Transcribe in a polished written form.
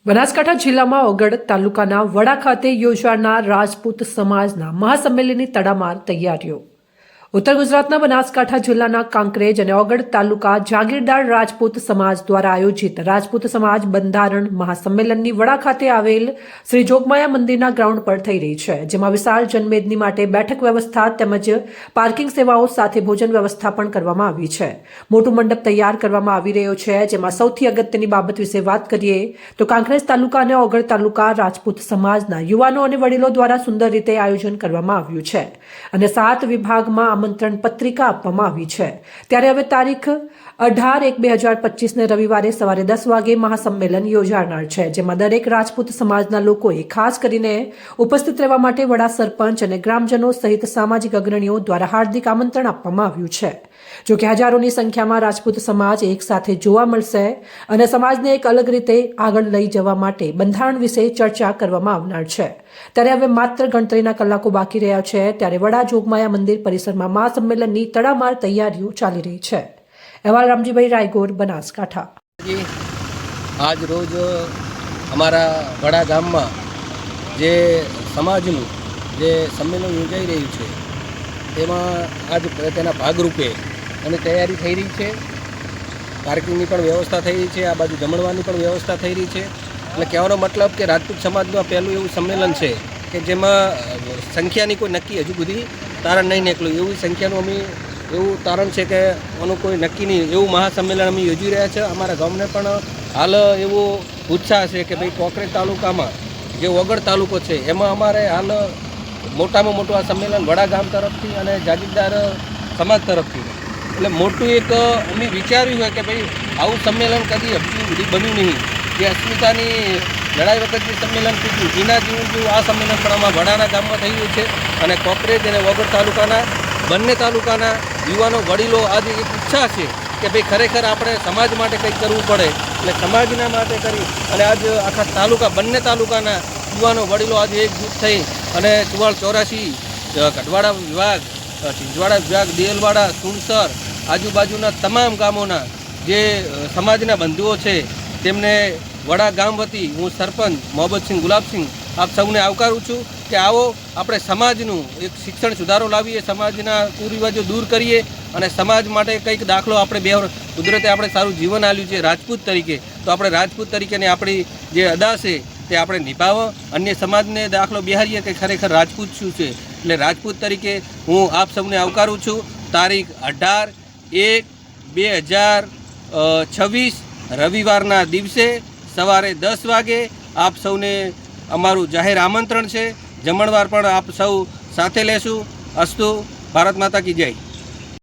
બનાસકાંઠા જિલ્લામાં ઓગળ તાલુકાના વડા ખાતે યોજાનાર રાજપૂત સમાજના મહાસંમેલનની તડામાર તૈયારીઓ। ઉત્તર ગુજરાતના બનાસકાંઠા જિલ્લાના કાંકરેજ અને ઓગળ તાલુકા જાગીરદાર રાજપૂત સમાજ દ્વારા આયોજિત રાજપૂત સમાજ બંધારણ મહાસંમેલનની વડા ખાતે આવેલ શ્રી જોગમાયા મંદિરના ગ્રાઉન્ડ પર થઈ રહી છે, જેમાં વિશાળ જનમેદની માટે બેઠક વ્યવસ્થા તેમજ પાર્કિંગ સેવાઓ સાથે ભોજન વ્યવસ્થા પણ કરવામાં આવી છે। મોટું મંડપ તૈયાર કરવામાં આવી રહ્યો છે, જેમાં સૌથી અગત્યની બાબત વિશે વાત કરીએ તો કાંકરેજ તાલુકા અને ઓગળ તાલુકા રાજપૂત સમાજના યુવાનો અને વડીલો દ્વારા સુંદર રીતે આયોજન કરવામાં આવ્યું છે અને 7 વિભાગમાં આમંત્રણ પત્રિકા આપવામાં આવી છે। ત્યારે હવે તારીખ 18/1/2025 રવિવારે સવારે 10 વાગે મહાસંમેલન યોજાનાર છે, જેમાં દરેક રાજપૂત સમાજના લોકોએ ખાસ કરીને ઉપસ્થિત રહેવા માટે વડા સરપંચ અને ગ્રામજનો સહિત સામાજિક અગ્રણીઓ દ્વારા હાર્દિક આમંત્રણ આપવામાં આવ્યું છે। જો કે હજારોની સંખ્યામાં રાજપૂત સમાજ એક સાથે જોવા મળશે અને સમાજને એક અલગ રીતે આગળ લઈ જવા માટે બંધારણ વિશે ચર્ચા કરવામાં આવનાર છે। ત્યારે હવે માત્ર ગણતરીના કલાકો બાકી રહ્યા છે, ત્યારે વડા જોગમાયા મંદિર પરિસરમાં મહાસંમેલનની તડામાર તૈયારીઓ ચાલી રહી છે। અહેવાલ રામજીભાઈ રાયગોર, બનાસકાંઠા। આજ રોજ અમારા વડા ગામમાં જે સમાજનું જે સંમેલન યોજાઈ રહ્યું છે તેમાં આજ તેના ભાગરૂપે અને તૈયારી થઈ રહી છે। પાર્કિંગની પણ વ્યવસ્થા થઈ રહી છે, આ બાજુ જમણવાની પણ વ્યવસ્થા થઈ રહી છે। એટલે કહેવાનો મતલબ કે રાજપૂત સમાજનું પહેલું એવું સંમેલન છે કે જેમાં સંખ્યાની કોઈ નક્કી હજુ સુધી તારણ નહીં નીકળ્યું, એવી સંખ્યાનું અમે એવું તારણ છે કે આનું કોઈ નક્કી નહીં, એવું મહાસંમેલન અમે યોજી રહ્યા છે। અમારા ગામને પણ હાલ એવો ઉત્સાહ છે કે ભાઈ કોંકરેજ તાલુકામાં જે ઓગળ તાલુકો છે એમાં અમારે હાલ મોટામાં મોટું આ સંમેલન વડા ગામ તરફથી અને જાગીરદાર સમાજ તરફથી એટલે મોટું એક અમે વિચાર્યું હોય કે ભાઈ આવું સંમેલન કદી હજુ સુધી બન્યું નહીં। જે અસ્મિતાની લડાઈ વખત જે સંમેલન થયું એના જેવું આ સંમેલન પણ આમાં વડાના ગામમાં થઈ રહ્યું છે અને કોંકરેજ અને ઓગળ તાલુકાના બંને તાલુકાના યુવાનો વડીલો આજે એક ઉત્સાહ છે કે ભાઈ ખરેખર આપણે સમાજ માટે કંઈક કરવું પડે, એટલે સમાજના માટે કરી અને આજ આખા તાલુકા બંને તાલુકાના યુવાનો વડીલો આજે એકજૂથ થઈ અને 84 ગઢવાડા વિભાગ, સિંધવાડા વિભાગ, દેલવાડા, સુણસર આજુબાજુના તમામ ગામોના જે સમાજના બંધુઓ છે તેમને વડા ગામ વતી હું સરપંચ મોહબ્બતસિંહ ગુલાબસિંહ આપ સૌને આવકારું છું કે આવો આપણે સમાજનું એક શિક્ષણ સુધારો લાવીએ, સમાજના કુરિવાજો દૂર કરીએ અને સમાજ માટે કંઈક દાખલો આપણે બે કુદરતે આપણે સારું જીવન આપ્યું છે રાજપૂત તરીકે, તો આપણે રાજપૂત તરીકેની આપણી જે અદા છે તે આપણે નિભાવો, અન્ય સમાજને દાખલો બેહારીએ કે ખરેખર રાજપૂત શું છે। એટલે રાજપૂત તરીકે હું આપ સૌને આવકારું છું। તારીખ 18/1/2026 રવિવારના દિવસે સવારે 10 વાગે આપ સૌને અમારું જાહેર આમંત્રણ છે। જમણવાર પણ આપ સૌ સાથે લેશું। અસ્તુ, ભારત માતા કી જય।